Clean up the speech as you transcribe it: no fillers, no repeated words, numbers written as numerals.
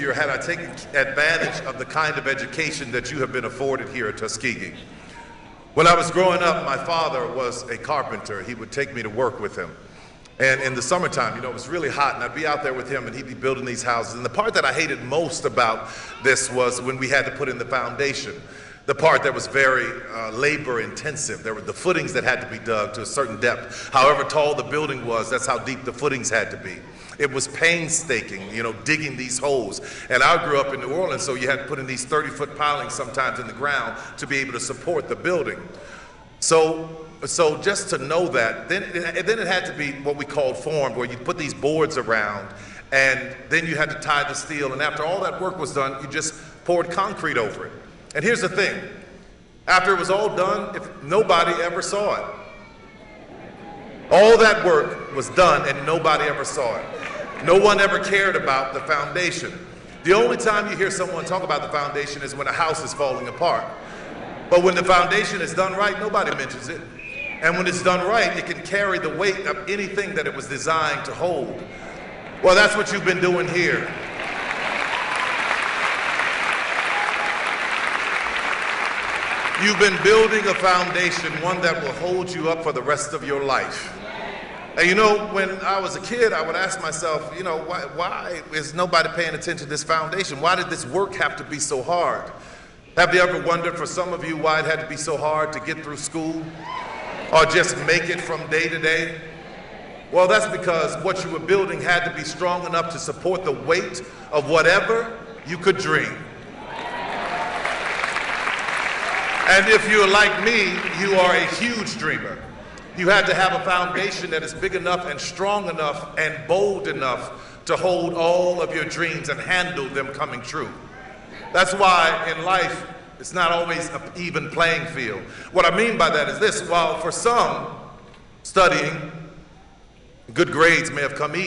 easier had I taken advantage of the kind of education that you have been afforded here at Tuskegee. When I was growing up, my father was a carpenter. He would take me to work with him. And in the summertime, you know, it was really hot, and I'd be out there with him, and he'd be building these houses. And the part that I hated most about this was when we had to put in the foundation. The part that was very labor intensive. There were the footings that had to be dug to a certain depth. However tall the building was, that's how deep the footings had to be. It was painstaking, you know, digging these holes. And I grew up in New Orleans, so you had to put in these 30-foot pilings sometimes in the ground to be able to support the building. So just to know that, then it had to be what we called formed, where you put these boards around, and then you had to tie the steel. And after all that work was done, you just poured concrete over it. And here's the thing, after it was all done, if nobody ever saw it. All that work was done and nobody ever saw it. No one ever cared about the foundation. The only time you hear someone talk about the foundation is when a house is falling apart. But when the foundation is done right, nobody mentions it. And when it's done right, it can carry the weight of anything that it was designed to hold. Well, that's what you've been doing here. You've been building a foundation, one that will hold you up for the rest of your life. And you know, when I was a kid, I would ask myself, you know, why is nobody paying attention to this foundation? Why did this work have to be so hard? Have you ever wondered, for some of you, why it had to be so hard to get through school or just make it from day to day? Well, that's because what you were building had to be strong enough to support the weight of whatever you could dream. And if you're like me, you are a huge dreamer. You had to have a foundation that is big enough and strong enough and bold enough to hold all of your dreams and handle them coming true. That's why in life, it's not always an even playing field. What I mean by that is this: while for some, studying, good grades may have come easy,